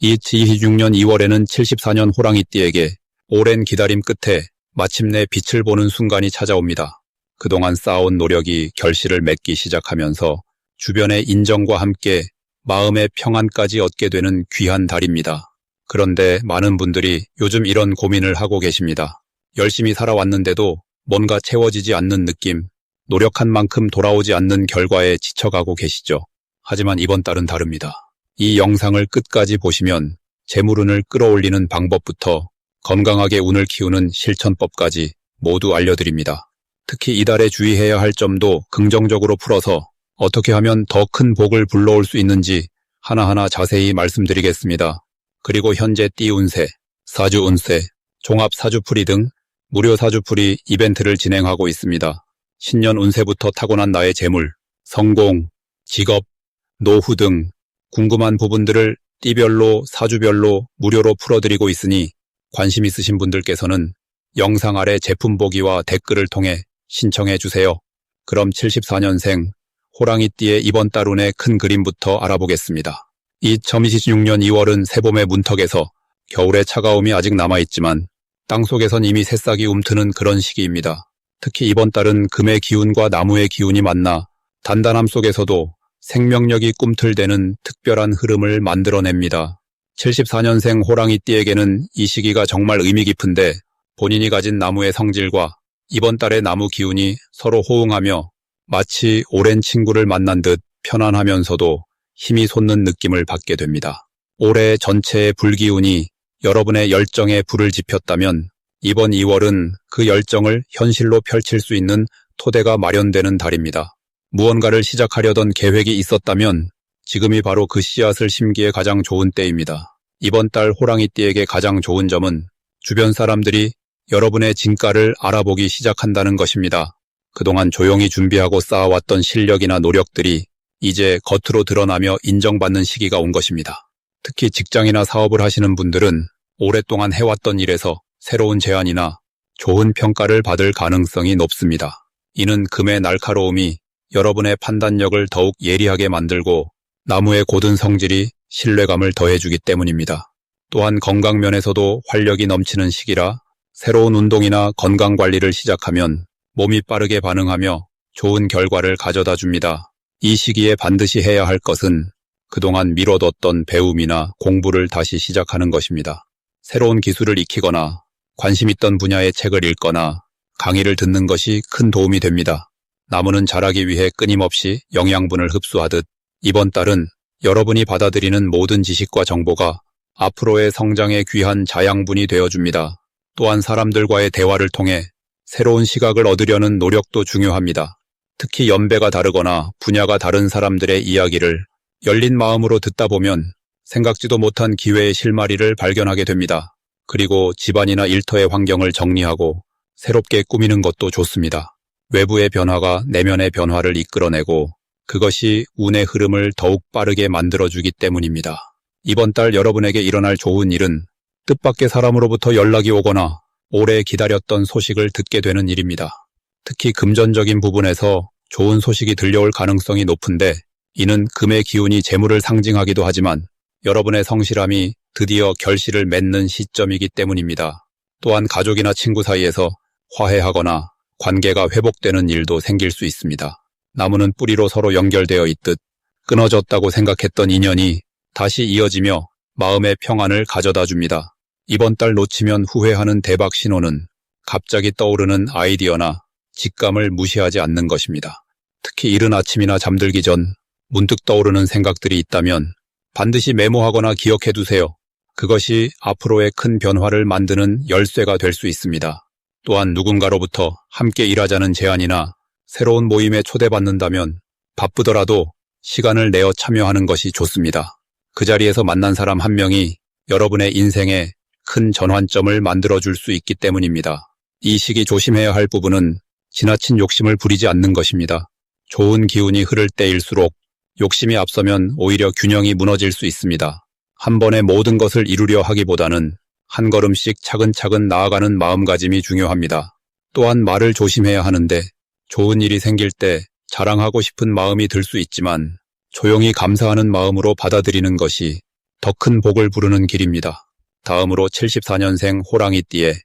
2026년 2월에는 74년 호랑이띠에게 오랜 기다림 끝에 마침내 빛을 보는 순간이 찾아옵니다. 그동안 쌓아온 노력이 결실을 맺기 시작하면서 주변의 인정과 함께 마음의 평안까지 얻게 되는 귀한 달입니다. 그런데 많은 분들이 요즘 이런 고민을 하고 계십니다. 열심히 살아왔는데도 뭔가 채워지지 않는 느낌, 노력한 만큼 돌아오지 않는 결과에 지쳐가고 계시죠. 하지만 이번 달은 다릅니다. 이 영상을 끝까지 보시면 재물운을 끌어올리는 방법부터 건강하게 운을 키우는 실천법까지 모두 알려드립니다. 특히 이달에 주의해야 할 점도 긍정적으로 풀어서 어떻게 하면 더 큰 복을 불러올 수 있는지 하나하나 자세히 말씀드리겠습니다. 그리고 현재 띠 운세, 사주 운세, 종합 사주풀이 등 무료 사주풀이 이벤트를 진행하고 있습니다. 신년 운세부터 타고난 나의 재물, 성공, 직업, 노후 등 궁금한 부분들을 띠별로 사주별로 무료로 풀어드리고 있으니 관심 있으신 분들께서는 영상 아래 제품 보기와 댓글을 통해 신청해 주세요. 그럼 74년생 호랑이띠의 이번 달 운의 큰 그림부터 알아보겠습니다. 2026년 2월은 새봄의 문턱에서 겨울의 차가움이 아직 남아있지만 땅속에선 이미 새싹이 움트는 그런 시기입니다. 특히 이번 달은 금의 기운과 나무의 기운이 만나 단단함 속에서도 생명력이 꿈틀대는 특별한 흐름을 만들어냅니다. 74년생 호랑이띠에게는 이 시기가 정말 의미 깊은데 본인이 가진 나무의 성질과 이번 달의 나무 기운이 서로 호응하며 마치 오랜 친구를 만난 듯 편안하면서도 힘이 솟는 느낌을 받게 됩니다. 올해 전체의 불기운이 여러분의 열정에 불을 지폈다면 이번 2월은 그 열정을 현실로 펼칠 수 있는 토대가 마련되는 달입니다. 무언가를 시작하려던 계획이 있었다면 지금이 바로 그 씨앗을 심기에 가장 좋은 때입니다. 이번 달 호랑이띠에게 가장 좋은 점은 주변 사람들이 여러분의 진가를 알아보기 시작한다는 것입니다. 그동안 조용히 준비하고 쌓아왔던 실력이나 노력들이 이제 겉으로 드러나며 인정받는 시기가 온 것입니다. 특히 직장이나 사업을 하시는 분들은 오랫동안 해왔던 일에서 새로운 제안이나 좋은 평가를 받을 가능성이 높습니다. 이는 금의 날카로움이 여러분의 판단력을 더욱 예리하게 만들고 나무의 고든 성질이 신뢰감을 더해주기 때문입니다. 또한 건강 면에서도 활력이 넘치는 시기라 새로운 운동이나 건강관리를 시작하면 몸이 빠르게 반응하며 좋은 결과를 가져다 줍니다. 이 시기에 반드시 해야 할 것은 그동안 미뤄뒀던 배움이나 공부를 다시 시작하는 것입니다. 새로운 기술을 익히거나 관심 있던 분야의 책을 읽거나 강의를 듣는 것이 큰 도움이 됩니다. 나무는 자라기 위해 끊임없이 영양분을 흡수하듯 이번 달은 여러분이 받아들이는 모든 지식과 정보가 앞으로의 성장에 귀한 자양분이 되어줍니다. 또한 사람들과의 대화를 통해 새로운 시각을 얻으려는 노력도 중요합니다. 특히 연배가 다르거나 분야가 다른 사람들의 이야기를 열린 마음으로 듣다 보면 생각지도 못한 기회의 실마리를 발견하게 됩니다. 그리고 집안이나 일터의 환경을 정리하고 새롭게 꾸미는 것도 좋습니다. 외부의 변화가 내면의 변화를 이끌어내고 그것이 운의 흐름을 더욱 빠르게 만들어주기 때문입니다. 이번 달 여러분에게 일어날 좋은 일은 뜻밖의 사람으로부터 연락이 오거나 오래 기다렸던 소식을 듣게 되는 일입니다. 특히 금전적인 부분에서 좋은 소식이 들려올 가능성이 높은데 이는 금의 기운이 재물을 상징하기도 하지만 여러분의 성실함이 드디어 결실을 맺는 시점이기 때문입니다. 또한 가족이나 친구 사이에서 화해하거나 관계가 회복되는 일도 생길 수 있습니다. 나무는 뿌리로 서로 연결되어 있듯 끊어졌다고 생각했던 인연이 다시 이어지며 마음의 평안을 가져다 줍니다. 이번 달 놓치면 후회하는 대박 신호는 갑자기 떠오르는 아이디어나 직감을 무시하지 않는 것입니다. 특히 이른 아침이나 잠들기 전 문득 떠오르는 생각들이 있다면 반드시 메모하거나 기억해두세요. 그것이 앞으로의 큰 변화를 만드는 열쇠가 될 수 있습니다. 또한 누군가로부터 함께 일하자는 제안이나 새로운 모임에 초대받는다면 바쁘더라도 시간을 내어 참여하는 것이 좋습니다. 그 자리에서 만난 사람 한 명이 여러분의 인생에 큰 전환점을 만들어줄 수 있기 때문입니다. 이 시기 조심해야 할 부분은 지나친 욕심을 부리지 않는 것입니다. 좋은 기운이 흐를 때일수록 욕심이 앞서면 오히려 균형이 무너질 수 있습니다. 한 번에 모든 것을 이루려 하기보다는 한 걸음씩 차근차근 나아가는 마음가짐이 중요합니다. 또한 말을 조심해야 하는데 좋은 일이 생길 때 자랑하고 싶은 마음이 들 수 있지만 조용히 감사하는 마음으로 받아들이는 것이 더 큰 복을 부르는 길입니다. 다음으로 74년생 호랑이띠의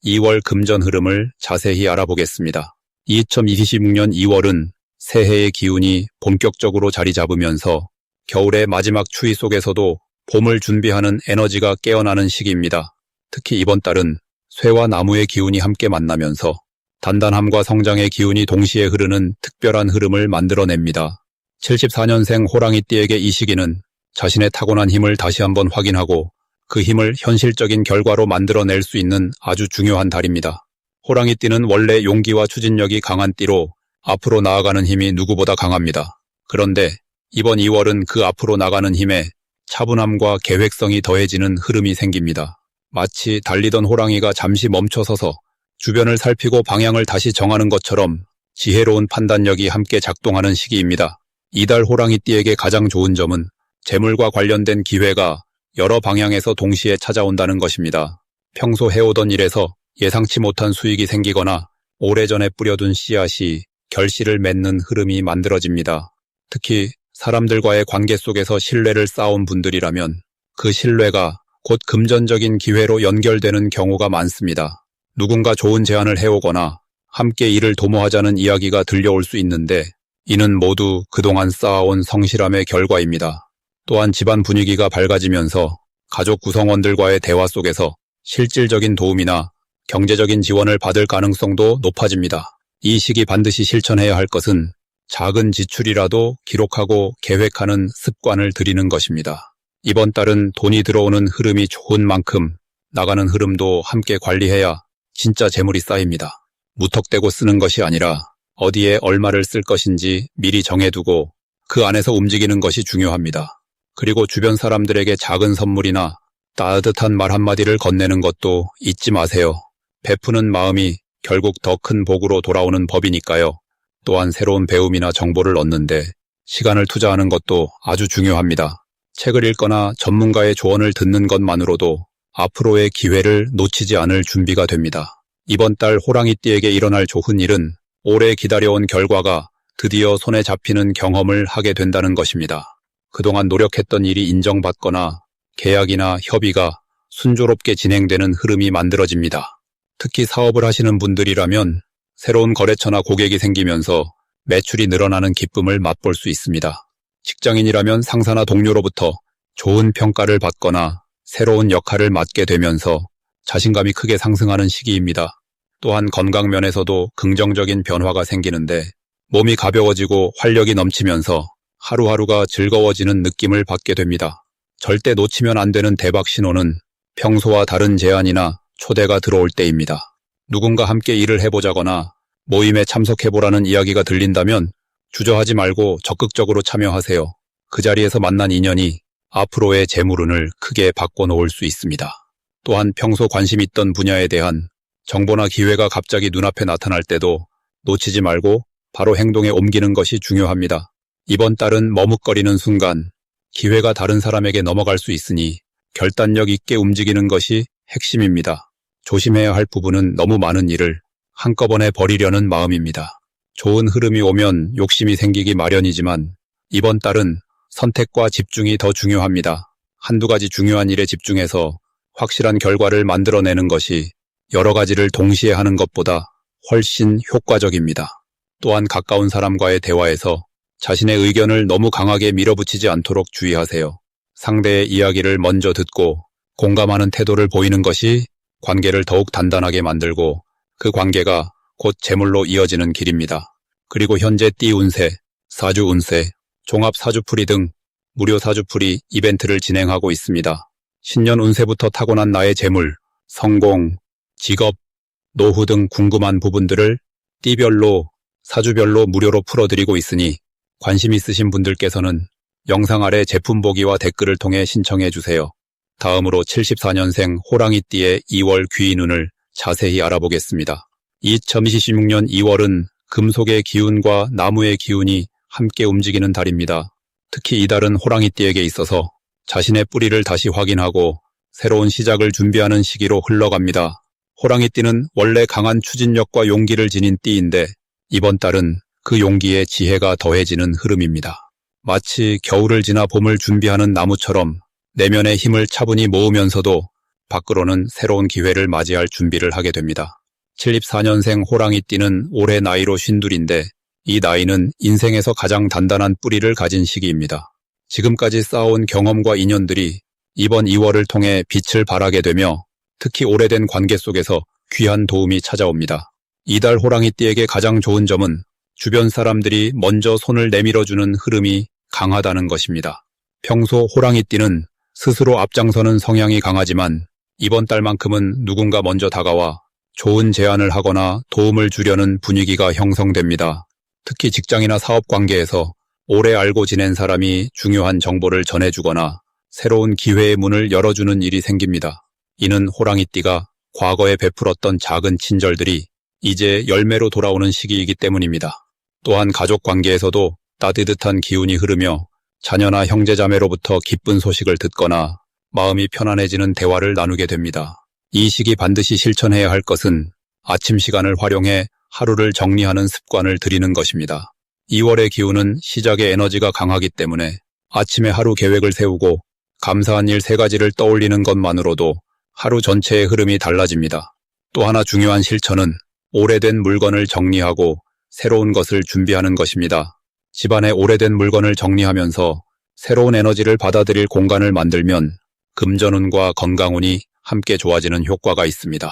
2월 금전 흐름을 자세히 알아보겠습니다. 2026년 2월은 새해의 기운이 본격적으로 자리 잡으면서 겨울의 마지막 추위 속에서도 봄을 준비하는 에너지가 깨어나는 시기입니다. 특히 이번 달은 쇠와 나무의 기운이 함께 만나면서 단단함과 성장의 기운이 동시에 흐르는 특별한 흐름을 만들어냅니다. 74년생 호랑이띠에게 이 시기는 자신의 타고난 힘을 다시 한번 확인하고 그 힘을 현실적인 결과로 만들어낼 수 있는 아주 중요한 달입니다. 호랑이띠는 원래 용기와 추진력이 강한 띠로 앞으로 나아가는 힘이 누구보다 강합니다. 그런데 이번 2월은 그 앞으로 나가는 힘에 차분함과 계획성이 더해지는 흐름이 생깁니다. 마치 달리던 호랑이가 잠시 멈춰서서 주변을 살피고 방향을 다시 정하는 것처럼 지혜로운 판단력이 함께 작동하는 시기입니다. 이달 호랑이띠에게 가장 좋은 점은 재물과 관련된 기회가 여러 방향에서 동시에 찾아온다는 것입니다. 평소 해오던 일에서 예상치 못한 수익이 생기거나 오래전에 뿌려둔 씨앗이 결실을 맺는 흐름이 만들어집니다. 특히 사람들과의 관계 속에서 신뢰를 쌓은 분들이라면 그 신뢰가 곧 금전적인 기회로 연결되는 경우가 많습니다. 누군가 좋은 제안을 해오거나 함께 일을 도모하자는 이야기가 들려올 수 있는데 이는 모두 그동안 쌓아온 성실함의 결과입니다. 또한 집안 분위기가 밝아지면서 가족 구성원들과의 대화 속에서 실질적인 도움이나 경제적인 지원을 받을 가능성도 높아집니다. 이 시기 반드시 실천해야 할 것은 작은 지출이라도 기록하고 계획하는 습관을 들이는 것입니다. 이번 달은 돈이 들어오는 흐름이 좋은 만큼 나가는 흐름도 함께 관리해야 진짜 재물이 쌓입니다. 무턱대고 쓰는 것이 아니라 어디에 얼마를 쓸 것인지 미리 정해두고 그 안에서 움직이는 것이 중요합니다. 그리고 주변 사람들에게 작은 선물이나 따뜻한 말 한마디를 건네는 것도 잊지 마세요. 베푸는 마음이 결국 더 큰 복으로 돌아오는 법이니까요. 또한 새로운 배움이나 정보를 얻는데 시간을 투자하는 것도 아주 중요합니다. 책을 읽거나 전문가의 조언을 듣는 것만으로도 앞으로의 기회를 놓치지 않을 준비가 됩니다. 이번 달 호랑이띠에게 일어날 좋은 일은 오래 기다려온 결과가 드디어 손에 잡히는 경험을 하게 된다는 것입니다. 그동안 노력했던 일이 인정받거나 계약이나 협의가 순조롭게 진행되는 흐름이 만들어집니다. 특히 사업을 하시는 분들이라면 새로운 거래처나 고객이 생기면서 매출이 늘어나는 기쁨을 맛볼 수 있습니다. 직장인이라면 상사나 동료로부터 좋은 평가를 받거나 새로운 역할을 맡게 되면서 자신감이 크게 상승하는 시기입니다. 또한 건강 면에서도 긍정적인 변화가 생기는데 몸이 가벼워지고 활력이 넘치면서 하루하루가 즐거워지는 느낌을 받게 됩니다. 절대 놓치면 안 되는 대박 신호는 평소와 다른 제안이나 초대가 들어올 때입니다. 누군가 함께 일을 해보자거나 모임에 참석해보라는 이야기가 들린다면 주저하지 말고 적극적으로 참여하세요. 그 자리에서 만난 인연이 앞으로의 재물운을 크게 바꿔놓을 수 있습니다. 또한 평소 관심 있던 분야에 대한 정보나 기회가 갑자기 눈앞에 나타날 때도 놓치지 말고 바로 행동에 옮기는 것이 중요합니다. 이번 달은 머뭇거리는 순간 기회가 다른 사람에게 넘어갈 수 있으니 결단력 있게 움직이는 것이 핵심입니다. 조심해야 할 부분은 너무 많은 일을 한꺼번에 버리려는 마음입니다. 좋은 흐름이 오면 욕심이 생기기 마련이지만 이번 달은 선택과 집중이 더 중요합니다. 한두 가지 중요한 일에 집중해서 확실한 결과를 만들어내는 것이 여러 가지를 동시에 하는 것보다 훨씬 효과적입니다. 또한 가까운 사람과의 대화에서 자신의 의견을 너무 강하게 밀어붙이지 않도록 주의하세요. 상대의 이야기를 먼저 듣고 공감하는 태도를 보이는 것이 관계를 더욱 단단하게 만들고 그 관계가 곧 재물로 이어지는 길입니다. 그리고 현재 띠 운세, 사주 운세, 종합 사주풀이 등 무료 사주풀이 이벤트를 진행하고 있습니다. 신년 운세부터 타고난 나의 재물, 성공, 직업, 노후 등 궁금한 부분들을 띠별로, 사주별로 무료로 풀어드리고 있으니 관심 있으신 분들께서는 영상 아래 제품 보기와 댓글을 통해 신청해 주세요. 다음으로 74년생 호랑이띠의 2월 귀인운을 자세히 알아보겠습니다. 2026년 2월은 금속의 기운과 나무의 기운이 함께 움직이는 달입니다. 특히 이달은 호랑이띠에게 있어서 자신의 뿌리를 다시 확인하고 새로운 시작을 준비하는 시기로 흘러갑니다. 호랑이띠는 원래 강한 추진력과 용기를 지닌 띠인데 이번 달은 그 용기에 지혜가 더해지는 흐름입니다. 마치 겨울을 지나 봄을 준비하는 나무처럼 내면의 힘을 차분히 모으면서도 밖으로는 새로운 기회를 맞이할 준비를 하게 됩니다. 74년생 호랑이띠는 올해 나이로 52인데 이 나이는 인생에서 가장 단단한 뿌리를 가진 시기입니다. 지금까지 쌓아온 경험과 인연들이 이번 2월을 통해 빛을 발하게 되며 특히 오래된 관계 속에서 귀한 도움이 찾아옵니다. 이달 호랑이띠에게 가장 좋은 점은 주변 사람들이 먼저 손을 내밀어주는 흐름이 강하다는 것입니다. 평소 호랑이띠는 스스로 앞장서는 성향이 강하지만 이번 달만큼은 누군가 먼저 다가와 좋은 제안을 하거나 도움을 주려는 분위기가 형성됩니다. 특히 직장이나 사업 관계에서 오래 알고 지낸 사람이 중요한 정보를 전해주거나 새로운 기회의 문을 열어주는 일이 생깁니다. 이는 호랑이띠가 과거에 베풀었던 작은 친절들이 이제 열매로 돌아오는 시기이기 때문입니다. 또한 가족 관계에서도 따뜻한 기운이 흐르며 자녀나 형제자매로부터 기쁜 소식을 듣거나 마음이 편안해지는 대화를 나누게 됩니다. 이 시기 반드시 실천해야 할 것은 아침 시간을 활용해 하루를 정리하는 습관을 들이는 것입니다. 2월의 기운은 시작의 에너지가 강하기 때문에 아침에 하루 계획을 세우고 감사한 일 3가지를 떠올리는 것만으로도 하루 전체의 흐름이 달라집니다. 또 하나 중요한 실천은 오래된 물건을 정리하고 새로운 것을 준비하는 것입니다. 집안에 오래된 물건을 정리하면서 새로운 에너지를 받아들일 공간을 만들면 금전운과 건강운이 함께 좋아지는 효과가 있습니다.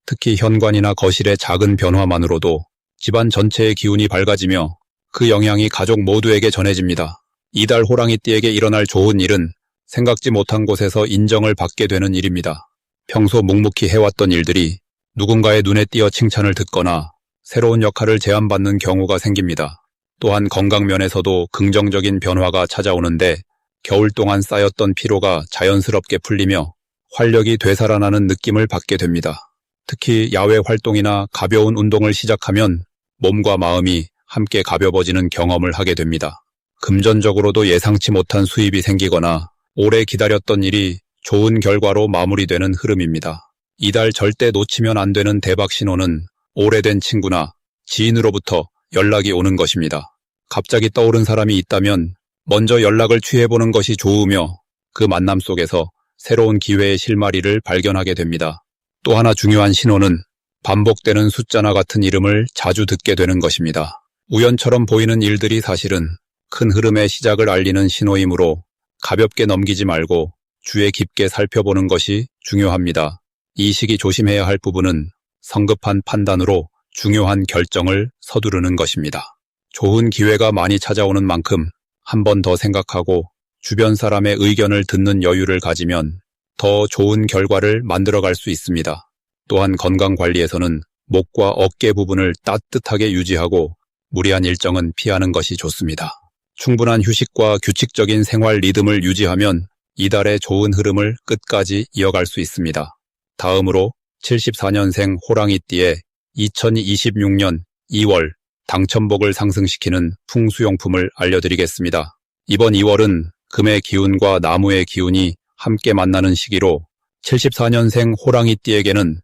특히 현관이나 거실의 작은 변화만으로도 집안 전체의 기운이 밝아지며 그 영향이 가족 모두에게 전해집니다. 이달 호랑이띠에게 일어날 좋은 일은 생각지 못한 곳에서 인정을 받게 되는 일입니다. 평소 묵묵히 해왔던 일들이 누군가의 눈에 띄어 칭찬을 듣거나 새로운 역할을 제안받는 경우가 생깁니다. 또한 건강면에서도 긍정적인 변화가 찾아오는데 겨울 동안 쌓였던 피로가 자연스럽게 풀리며 활력이 되살아나는 느낌을 받게 됩니다. 특히 야외 활동이나 가벼운 운동을 시작하면 몸과 마음이 함께 가벼워지는 경험을 하게 됩니다. 금전적으로도 예상치 못한 수입이 생기거나 오래 기다렸던 일이 좋은 결과로 마무리되는 흐름입니다. 이달 절대 놓치면 안 되는 대박 신호는 오래된 친구나 지인으로부터 연락이 오는 것입니다. 갑자기 떠오른 사람이 있다면 먼저 연락을 취해보는 것이 좋으며 그 만남 속에서 새로운 기회의 실마리를 발견하게 됩니다. 또 하나 중요한 신호는 반복되는 숫자나 같은 이름을 자주 듣게 되는 것입니다. 우연처럼 보이는 일들이 사실은 큰 흐름의 시작을 알리는 신호이므로 가볍게 넘기지 말고 주의 깊게 살펴보는 것이 중요합니다. 이 시기 조심해야 할 부분은 성급한 판단으로 중요한 결정을 서두르는 것입니다. 좋은 기회가 많이 찾아오는 만큼 한 번 더 생각하고 주변 사람의 의견을 듣는 여유를 가지면 더 좋은 결과를 만들어갈 수 있습니다. 또한 건강관리에서는 목과 어깨 부분을 따뜻하게 유지하고 무리한 일정은 피하는 것이 좋습니다. 충분한 휴식과 규칙적인 생활 리듬을 유지하면 이달의 좋은 흐름을 끝까지 이어갈 수 있습니다. 다음으로 74년생 호랑이띠의 2026년 2월 당첨복을 상승시키는 풍수용품을 알려드리겠습니다. 이번 2월은 금의 기운과 나무의 기운이 함께 만나는 시기로 74년생 호랑이띠에게는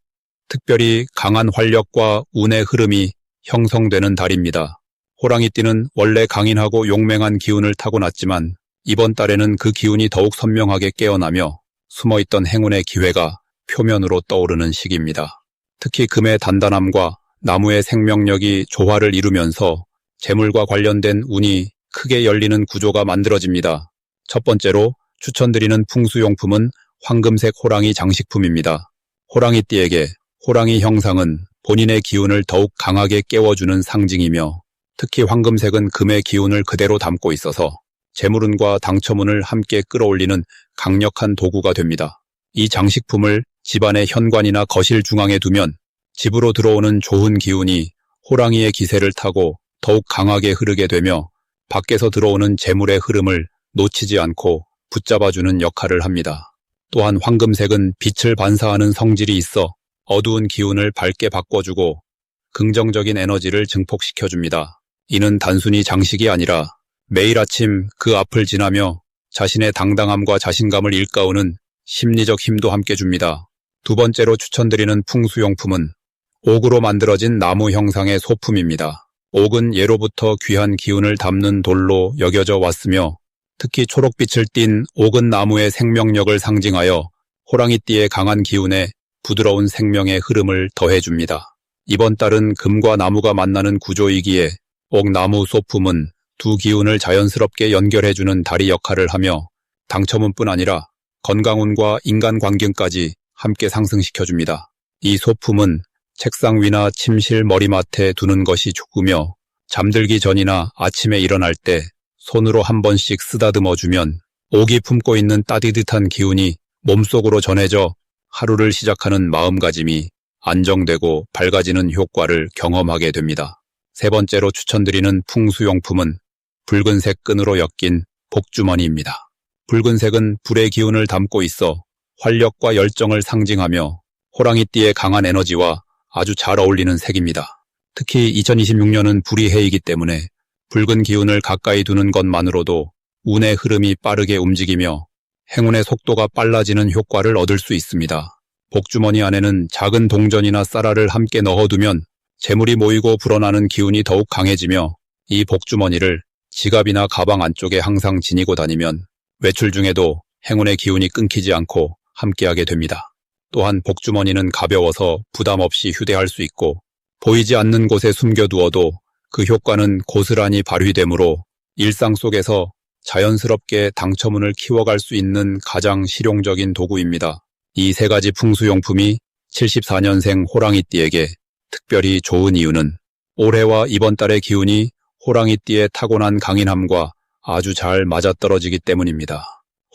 특별히 강한 활력과 운의 흐름이 형성되는 달입니다. 호랑이띠는 원래 강인하고 용맹한 기운을 타고났지만 이번 달에는 그 기운이 더욱 선명하게 깨어나며 숨어있던 행운의 기회가 표면으로 떠오르는 시기입니다. 특히 금의 단단함과 나무의 생명력이 조화를 이루면서 재물과 관련된 운이 크게 열리는 구조가 만들어집니다. 첫 번째로 추천드리는 풍수용품은 황금색 호랑이 장식품입니다. 호랑이띠에게 호랑이 형상은 본인의 기운을 더욱 강하게 깨워주는 상징이며 특히 황금색은 금의 기운을 그대로 담고 있어서 재물운과 당첨운을 함께 끌어올리는 강력한 도구가 됩니다. 이 장식품을 집안의 현관이나 거실 중앙에 두면 집으로 들어오는 좋은 기운이 호랑이의 기세를 타고 더욱 강하게 흐르게 되며 밖에서 들어오는 재물의 흐름을 놓치지 않고 붙잡아주는 역할을 합니다. 또한 황금색은 빛을 반사하는 성질이 있어 어두운 기운을 밝게 바꿔주고 긍정적인 에너지를 증폭시켜줍니다. 이는 단순히 장식이 아니라 매일 아침 그 앞을 지나며 자신의 당당함과 자신감을 일깨우는 심리적 힘도 함께 줍니다. 두 번째로 추천드리는 풍수용품은 옥으로 만들어진 나무 형상의 소품입니다. 옥은 예로부터 귀한 기운을 담는 돌로 여겨져 왔으며 특히 초록빛을 띤 옥은 나무의 생명력을 상징하여 호랑이띠의 강한 기운에 부드러운 생명의 흐름을 더해줍니다. 이번 달은 금과 나무가 만나는 구조이기에 옥나무 소품은 두 기운을 자연스럽게 연결해주는 다리 역할을 하며 당첨운뿐 아니라 건강운과 인간관계까지 함께 상승시켜줍니다. 이 소품은 책상 위나 침실 머리맡에 두는 것이 좋으며 잠들기 전이나 아침에 일어날 때 손으로 한 번씩 쓰다듬어주면 옥이 품고 있는 따뜻한 기운이 몸속으로 전해져 하루를 시작하는 마음가짐이 안정되고 밝아지는 효과를 경험하게 됩니다. 세 번째로 추천드리는 풍수용품은 붉은색 끈으로 엮인 복주머니입니다. 붉은색은 불의 기운을 담고 있어 활력과 열정을 상징하며 호랑이띠의 강한 에너지와 아주 잘 어울리는 색입니다. 특히 2026년은 불의 해이기 때문에 붉은 기운을 가까이 두는 것만으로도 운의 흐름이 빠르게 움직이며 행운의 속도가 빨라지는 효과를 얻을 수 있습니다. 복주머니 안에는 작은 동전이나 쌀알을 함께 넣어두면 재물이 모이고 불어나는 기운이 더욱 강해지며 이 복주머니를 지갑이나 가방 안쪽에 항상 지니고 다니면 외출 중에도 행운의 기운이 끊기지 않고 함께하게 됩니다. 또한 복주머니는 가벼워서 부담 없이 휴대할 수 있고 보이지 않는 곳에 숨겨두어도 그 효과는 고스란히 발휘되므로 일상 속에서 자연스럽게 당첨운을 키워갈 수 있는 가장 실용적인 도구입니다. 이 세 가지 풍수용품이 74년생 호랑이띠에게 특별히 좋은 이유는 올해와 이번 달의 기운이 호랑이띠의 타고난 강인함과 아주 잘 맞아떨어지기 때문입니다.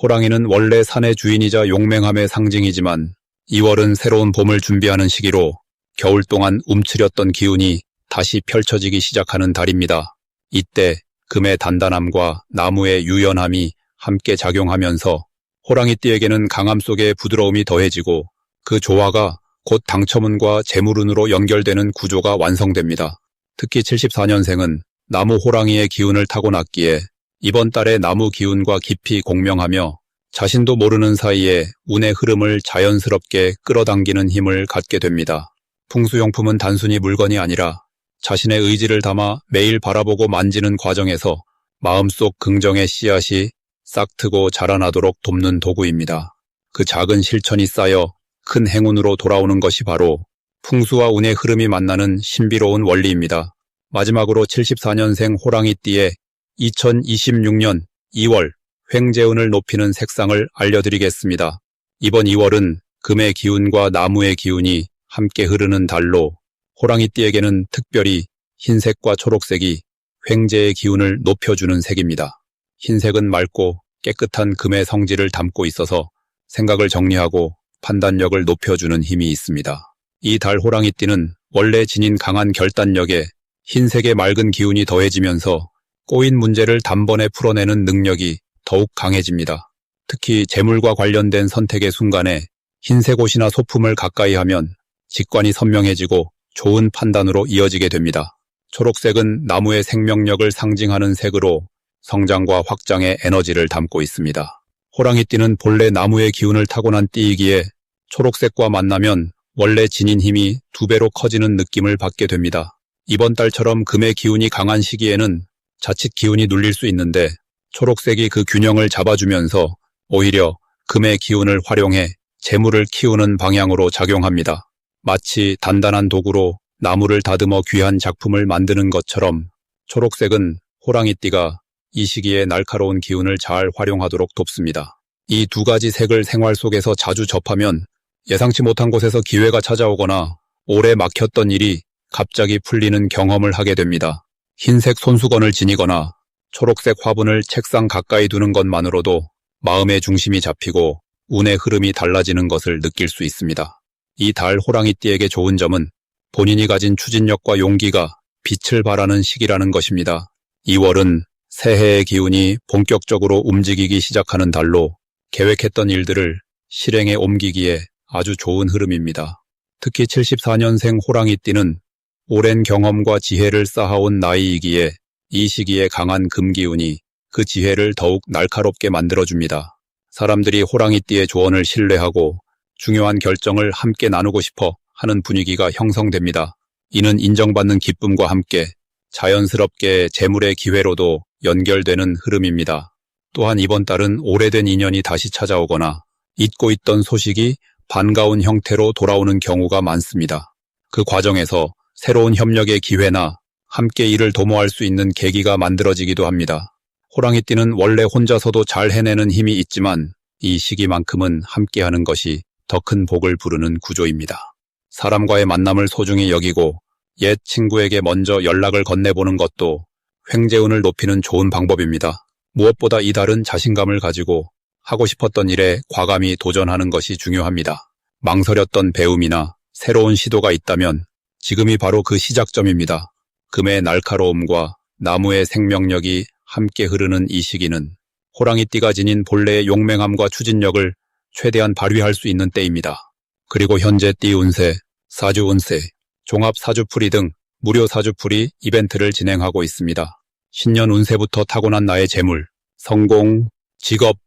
호랑이는 원래 산의 주인이자 용맹함의 상징이지만 2월은 새로운 봄을 준비하는 시기로 겨울 동안 움츠렸던 기운이 다시 펼쳐지기 시작하는 달입니다. 이때 금의 단단함과 나무의 유연함이 함께 작용하면서 호랑이띠에게는 강함 속에 부드러움이 더해지고 그 조화가 곧 당첨운과 재물운으로 연결되는 구조가 완성됩니다. 특히 74년생은 나무 호랑이의 기운을 타고났기에 이번 달에 나무 기운과 깊이 공명하며 자신도 모르는 사이에 운의 흐름을 자연스럽게 끌어당기는 힘을 갖게 됩니다. 풍수용품은 단순히 물건이 아니라 자신의 의지를 담아 매일 바라보고 만지는 과정에서 마음속 긍정의 씨앗이 싹트고 자라나도록 돕는 도구입니다. 그 작은 실천이 쌓여 큰 행운으로 돌아오는 것이 바로 풍수와 운의 흐름이 만나는 신비로운 원리입니다. 마지막으로 74년생 호랑이띠의 2026년 2월 횡재운을 높이는 색상을 알려드리겠습니다. 이번 2월은 금의 기운과 나무의 기운이 함께 흐르는 달로 호랑이띠에게는 특별히 흰색과 초록색이 횡재의 기운을 높여주는 색입니다. 흰색은 맑고 깨끗한 금의 성질을 담고 있어서 생각을 정리하고 판단력을 높여주는 힘이 있습니다. 이 달 호랑이띠는 원래 지닌 강한 결단력에 흰색의 맑은 기운이 더해지면서 꼬인 문제를 단번에 풀어내는 능력이 더욱 강해집니다. 특히 재물과 관련된 선택의 순간에 흰색 옷이나 소품을 가까이 하면 직관이 선명해지고 좋은 판단으로 이어지게 됩니다. 초록색은 나무의 생명력을 상징하는 색으로 성장과 확장의 에너지를 담고 있습니다. 호랑이띠는 본래 나무의 기운을 타고난 띠이기에 초록색과 만나면 원래 지닌 힘이 2배로 커지는 느낌을 받게 됩니다. 이번 달처럼 금의 기운이 강한 시기에는 자칫 기운이 눌릴 수 있는데 초록색이 그 균형을 잡아주면서 오히려 금의 기운을 활용해 재물을 키우는 방향으로 작용합니다. 마치 단단한 도구로 나무를 다듬어 귀한 작품을 만드는 것처럼 초록색은 호랑이띠가 이 시기에 날카로운 기운을 잘 활용하도록 돕습니다. 이 두 가지 색을 생활 속에서 자주 접하면 예상치 못한 곳에서 기회가 찾아오거나 오래 막혔던 일이 갑자기 풀리는 경험을 하게 됩니다. 흰색 손수건을 지니거나 초록색 화분을 책상 가까이 두는 것만으로도 마음의 중심이 잡히고 운의 흐름이 달라지는 것을 느낄 수 있습니다. 이 달 호랑이띠에게 좋은 점은 본인이 가진 추진력과 용기가 빛을 발하는 시기라는 것입니다. 2월은 새해의 기운이 본격적으로 움직이기 시작하는 달로 계획했던 일들을 실행에 옮기기에 아주 좋은 흐름입니다. 특히 74년생 호랑이띠는 오랜 경험과 지혜를 쌓아온 나이이기에 이 시기에 강한 금기운이 그 지혜를 더욱 날카롭게 만들어줍니다. 사람들이 호랑이띠의 조언을 신뢰하고 중요한 결정을 함께 나누고 싶어 하는 분위기가 형성됩니다. 이는 인정받는 기쁨과 함께 자연스럽게 재물의 기회로도 연결되는 흐름입니다. 또한 이번 달은 오래된 인연이 다시 찾아오거나 잊고 있던 소식이 반가운 형태로 돌아오는 경우가 많습니다. 그 과정에서 새로운 협력의 기회나 함께 일을 도모할 수 있는 계기가 만들어지기도 합니다. 호랑이띠는 원래 혼자서도 잘 해내는 힘이 있지만 이 시기만큼은 함께하는 것이 더 큰 복을 부르는 구조입니다. 사람과의 만남을 소중히 여기고 옛 친구에게 먼저 연락을 건네보는 것도 횡재운을 높이는 좋은 방법입니다. 무엇보다 이 달은 자신감을 가지고 하고 싶었던 일에 과감히 도전하는 것이 중요합니다. 망설였던 배움이나 새로운 시도가 있다면 지금이 바로 그 시작점입니다. 금의 날카로움과 나무의 생명력이 함께 흐르는 이 시기는 호랑이띠가 지닌 본래의 용맹함과 추진력을 최대한 발휘할 수 있는 때입니다. 그리고 현재 띠 운세, 사주 운세, 종합 사주풀이 등 무료 사주풀이 이벤트를 진행하고 있습니다. 신년 운세부터 타고난 나의 재물, 성공, 직업,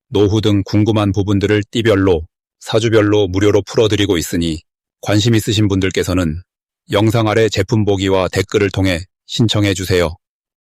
노후 등 궁금한 부분들을 띠별로, 사주별로 무료로 풀어드리고 있으니 관심 있으신 분들께서는 영상 아래 제품 보기와 댓글을 통해 신청해 주세요.